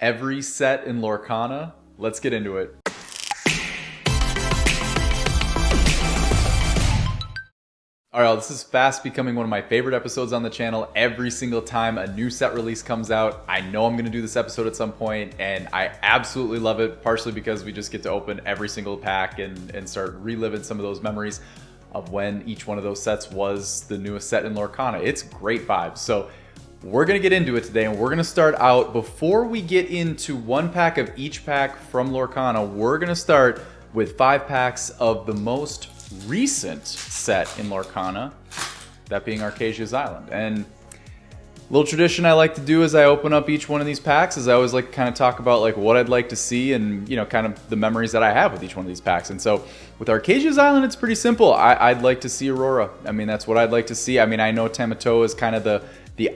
every set in Lorcana? Let's get into it. Alright, this is fast becoming one of my favorite episodes on the channel. Every single time a new set release comes out, I know I'm going to do this episode at some point, and I absolutely love it, partially because we just get to open every single pack and start reliving some of those memories of when each one of those sets was the newest set in Lorcana. It's great vibes. So we're going to get into it today, and we're going to start out, before we get into one pack of each pack from Lorcana, we're going to start with 5 packs of the most recent set in Lorcana, that being Archazia's Island. And a little tradition I like to do as I open up each one of these packs is I always like to kind of talk about like what I'd like to see and, you know, kind of the memories that I have with each one of these packs. And so with Archazia's Island, it's pretty simple. I'd like to see Aurora. I mean, that's what I'd like to see. I mean, I know Tamatoa is kind of the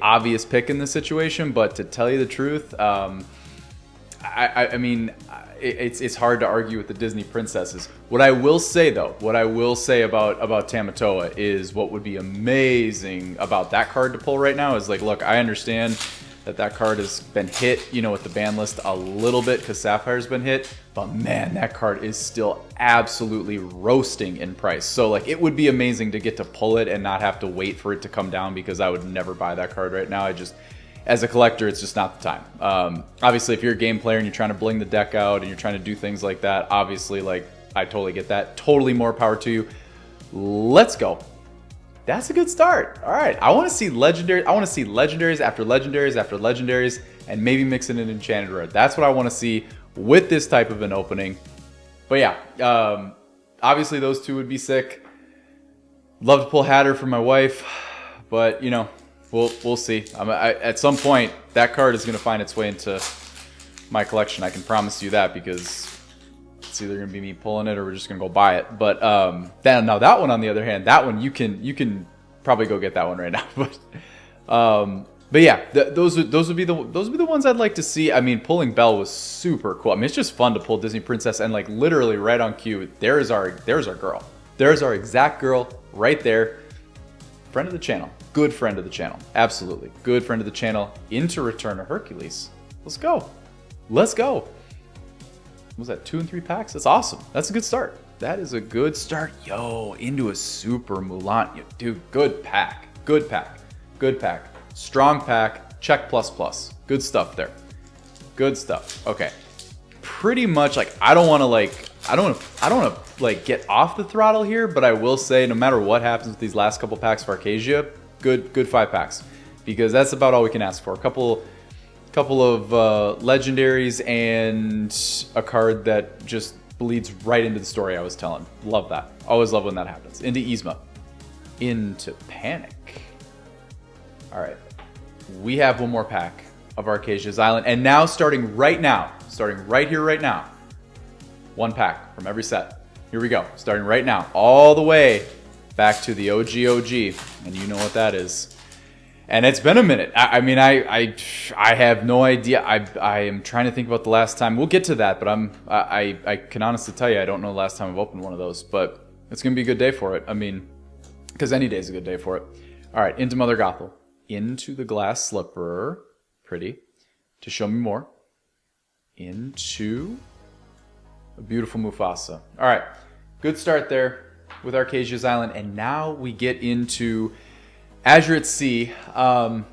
obvious pick in this situation, but to tell you the truth, I mean, it's hard to argue with the Disney princesses. What I will say though, what I will say about Tamatoa is what would be amazing about that card to pull right now is like, look, I understand that card has been hit, you know, with the ban list a little bit because Sapphire's been hit, but man, that card is still absolutely roasting in price. So like, it would be amazing to get to pull it and not have to wait for it to come down, because I would never buy that card right now. As a collector, it's just not the time. Obviously, if you're a game player and you're trying to bling the deck out and you're trying to do things like that, obviously, like, I totally get that. Totally more power to you. Let's go. That's a good start. All right, I want to see legendary. I want to see legendaries after legendaries after legendaries, and maybe mix in an enchanted rare. That's what I want to see with this type of an opening. But yeah, obviously those two would be sick. Love to pull Hatter for my wife, but you know. We'll see. At some point, that card is going to find its way into my collection. I can promise you that, because it's either going to be me pulling it or we're just going to go buy it. But now that one, on the other hand, that one you can probably go get that one right now. But yeah, those would be the ones I'd like to see. I mean, pulling Belle was super cool. I mean, it's just fun to pull Disney Princess, and like literally right on cue, there's our girl. There's our exact girl right there. Friend of the channel. Good friend of the channel. Absolutely. Good friend of the channel. Into Return of Hercules. Let's go. Let's go. What was that, 2 and 3 packs? That's awesome. That's a good start. That is a good start. Yo, into a Super Mulan. Dude, good pack. Good pack. Good pack. Strong pack. Check plus plus. Good stuff there. Good stuff. Okay. Pretty much like, I don't want to get off the throttle here, but I will say no matter what happens with these last couple packs for Archazia, good 5 packs, because that's about all we can ask for. A couple of legendaries and a card that just bleeds right into the story I was telling. Love that. Always love when that happens. Into Yzma. Into Panic. All right. We have one more pack of Archazia's Island, and now starting right here right now, one pack from every set. Here we go. Starting right now, all the way back to the OG, and you know what that is. And it's been a minute. I mean, I have no idea. I am trying to think about the last time. We'll get to that, but I can honestly tell you I don't know the last time I've opened one of those. But it's gonna be a good day for it. I mean, because any day is a good day for it. All right, into Mother Gothel, into the Glass Slipper, pretty. To Show Me More, into a beautiful Mufasa. All right, good start there with Archazia's Island, and now we get into Azure at Sea. And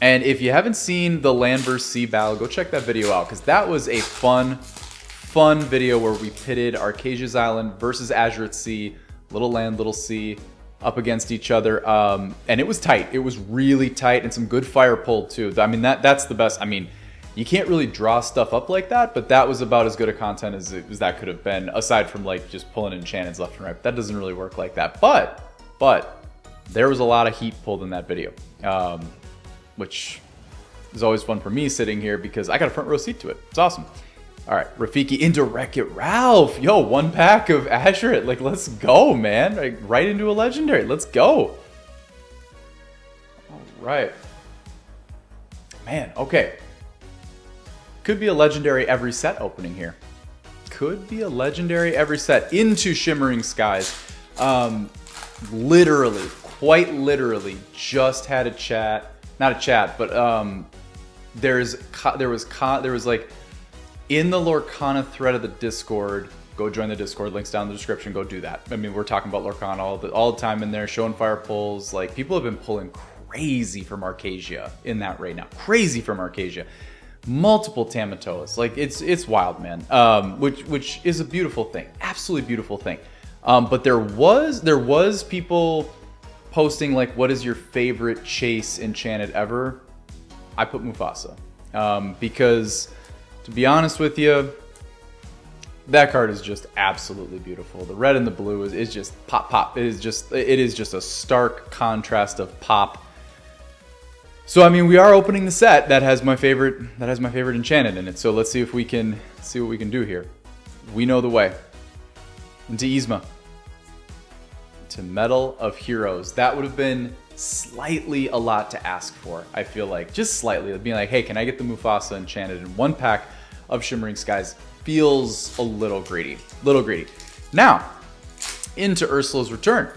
if you haven't seen the Land vs. Sea battle, go check that video out, because that was a fun video where we pitted Archazia's Island versus Azure at Sea, little land, little sea, up against each other. And it was tight. It was really tight, and some good fire pulled too. I mean, that's the best. I mean, you can't really draw stuff up like that, but that was about as good a content as that could have been, aside from like just pulling enchantments left and right. That doesn't really work like that. But there was a lot of heat pulled in that video, which is always fun for me sitting here because I got a front row seat to it. It's awesome. All right, Rafiki into Wreck-It Ralph. Yo, one pack of Azure. Like, let's go, man. Like, right into a legendary. Let's go. All right. Man, okay. Could be a legendary every set opening here. Could be a legendary every set. Into Shimmering Skies. Literally, quite literally, just had a chat. Not a chat, but there was like in the Lorcana thread of the Discord. Go join the Discord. Links down in the description. Go do that. I mean, we're talking about Lorcana all the time in there, showing fire pulls. Like, people have been pulling crazy from Archazia in that right now. Crazy from Archazia. Multiple Tamatoas. Like, it's wild, man. Which is a beautiful thing. Absolutely beautiful thing. But there was people posting like, what is your favorite chase enchanted ever? I put Mufasa. Because to be honest with you, that card is just absolutely beautiful. The red and the blue is just pop. It is just a stark contrast of pop. So I mean, we are opening the set that has my favorite enchanted in it. So let's see if we can see what we can do here. We know the way. Into Yzma. To Medal of Heroes. That would have been slightly a lot to ask for, I feel like. Just slightly. Being like, hey, can I get the Mufasa enchanted in one pack of Shimmering Skies? Feels a little greedy. Now, into Ursula's Return.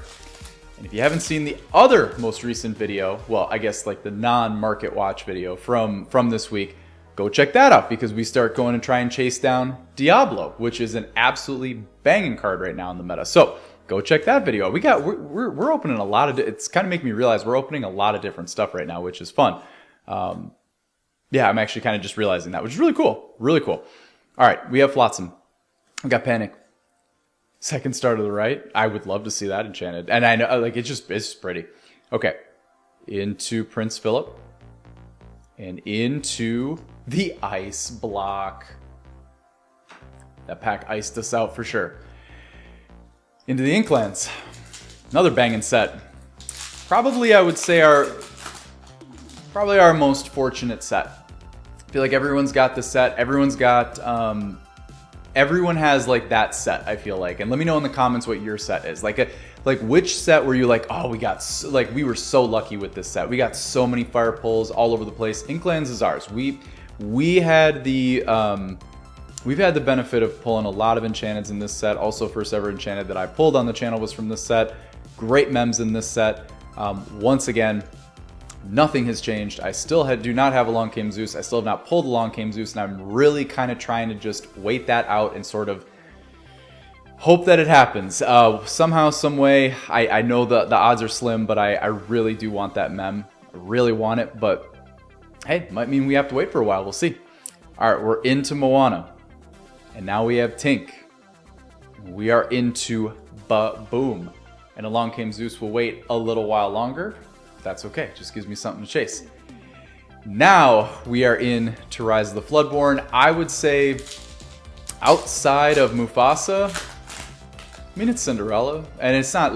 And if you haven't seen the other most recent video, well, I guess like the non-market watch video from this week, go check that out, because we start going and try and chase down Diablo, which is an absolutely banging card right now in the meta. So go check that video. We're opening a lot of, it's kind of making me realize we're opening a lot of different stuff right now, which is fun. Yeah, I'm actually kind of just realizing that, which is really cool. Really cool. All right, we have Flotsam. We got Panic. Second star to the right. I would love to see that enchanted. And I know, like, it's pretty. Okay. Into Prince Philip. And into the Ice Block. That pack iced us out for sure. Into the Inklands. Another banging set. Probably, I would say, our most fortunate set. I feel like everyone's got the set. Everyone's got, everyone has like that set, I feel like. And let me know in the comments what your set is. Like which set were you like, oh, we were so lucky with this set. We got so many fire pulls all over the place. Inklands is ours. We had the, we've had the benefit of pulling a lot of enchanteds in this set. Also, first ever enchanted that I pulled on the channel was from this set. Great mems in this set. Once again, nothing has changed. I still do not have a Long Came Zeus. I still have not pulled a Long Came Zeus, and I'm really kind of trying to just wait that out and sort of hope that it happens. Somehow, some way, I know the odds are slim, but I really do want that mem. I really want it, but hey, might mean we have to wait for a while. We'll see. All right, we're into Moana, and now we have Tink. We are into Boom, and a Long Came Zeus will wait a little while longer. That's okay, just gives me something to chase. Now we are in to Rise of the Floodborn. I would say outside of Mufasa, I mean, it's Cinderella, and it's not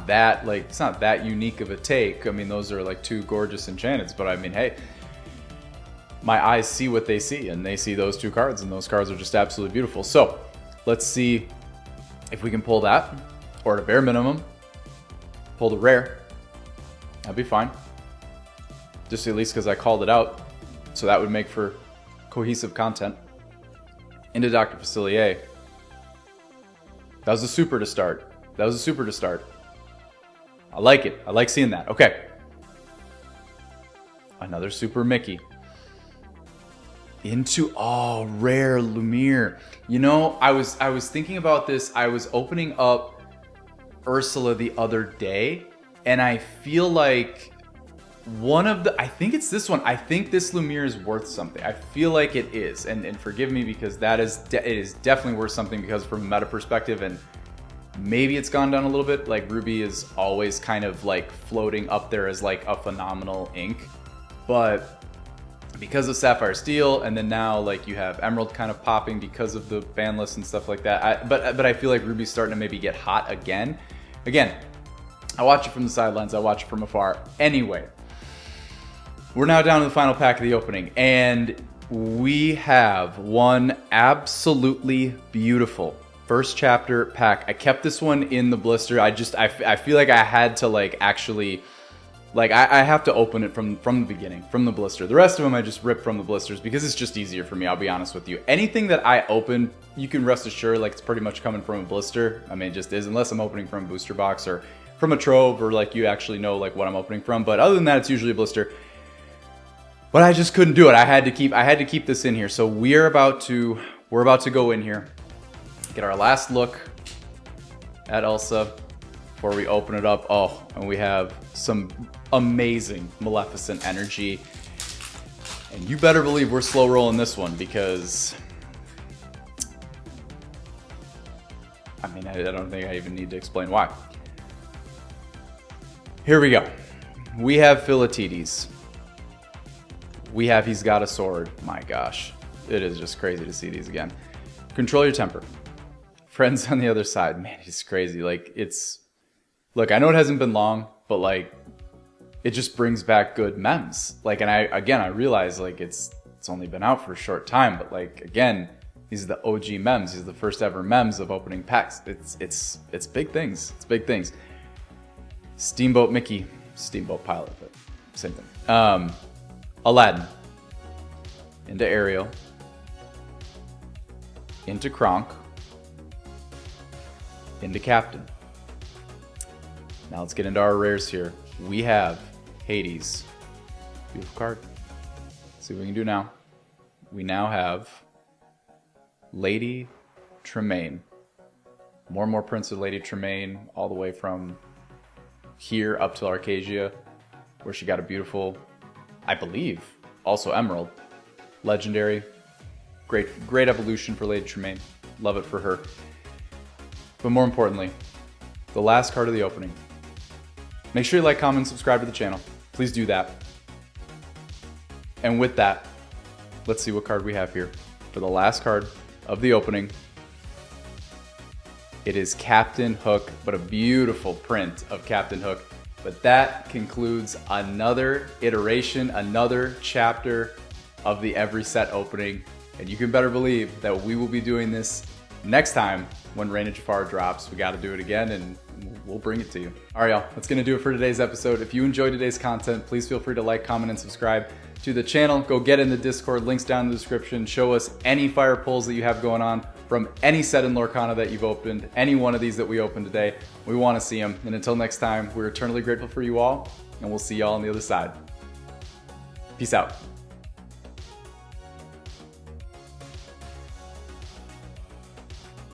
that unique of a take. I mean, those are like two gorgeous enchanteds, but I mean, hey, my eyes see what they see, and they see those two cards, and those cards are just absolutely beautiful. So let's see if we can pull that, or at a bare minimum, pull the rare. That'd be fine. Just at least because I called it out. So that would make for cohesive content. Into Dr. Facilier. That was a super to start. I like it. I like seeing that. Okay. Another super Mickey. Into, oh, rare Lumiere. You know, I was thinking about this. I was opening up Ursula the other day, and I feel like I think it's this one. I think this Lumiere is worth something. I feel like it is. And forgive me, because it is definitely worth something, because from a meta perspective, and maybe it's gone down a little bit. Like, Ruby is always kind of like floating up there as like a phenomenal ink. But because of Sapphire Steel, and then now like you have Emerald kind of popping because of the ban list and stuff like that. But I feel like Ruby's starting to maybe get hot again. Again, I watch it from the sidelines. I watch it from afar. Anyway, we're now down to the final pack of the opening, and we have one absolutely beautiful first chapter pack. I kept this one in the blister. I feel like I had to like actually, like I have to open it from the beginning, from the blister. The rest of them I just rip from the blisters because it's just easier for me. I'll be honest with you. Anything that I open, you can rest assured like it's pretty much coming from a blister. I mean, it just is, unless I'm opening from a booster box or from a trove, or like you actually know like what I'm opening from. But other than that, it's usually a blister. But I just couldn't do it. I had to keep this in here. So we're about to go in here, get our last look at Elsa before we open it up. Oh, and we have some amazing Maleficent energy. And you better believe we're slow rolling this one because I mean, I don't think I even need to explain why. Here we go. We have Philatides. We have He's Got a Sword. My gosh. It is just crazy to see these again. Control your temper. Friends on the other side. Man, it's crazy. Like, it's... Look, I know it hasn't been long, but, like, it just brings back good memes. Like, and I realize, like, it's only been out for a short time, but, like, again, these are the OG memes. These are the first ever memes of opening packs. It's big things. It's big things. Steamboat Mickey. Steamboat Pilot, but same thing. Aladdin. Into Ariel. Into Kronk. Into Captain. Now let's get into our rares here. We have Hades. Beautiful card. Let's see what we can do now. We now have Lady Tremaine. More and more prints of Lady Tremaine, all the way from here up to Archazia, where she got a beautiful, I believe, also emerald. Legendary. Great evolution for Lady Tremaine. Love it for her. But more importantly, the last card of the opening. Make sure you like, comment, and subscribe to the channel. Please do that. And with that, let's see what card we have here. For the last card of the opening, it is Captain Hook, but a beautiful print of Captain Hook. But that concludes another iteration, another chapter of the every set opening. And you can better believe that we will be doing this next time when Reign of Jafar drops. We got to do it again, and we'll bring it to you. All right, y'all, that's going to do it for today's episode. If you enjoyed today's content, please feel free to like, comment, and subscribe to the channel. Go get in the Discord, links down in the description. Show us any fire pulls that you have going on from any set in Lorcana that you've opened, any one of these that we opened today. We want to see them. And until next time, we're eternally grateful for you all, and we'll see y'all on the other side. Peace out.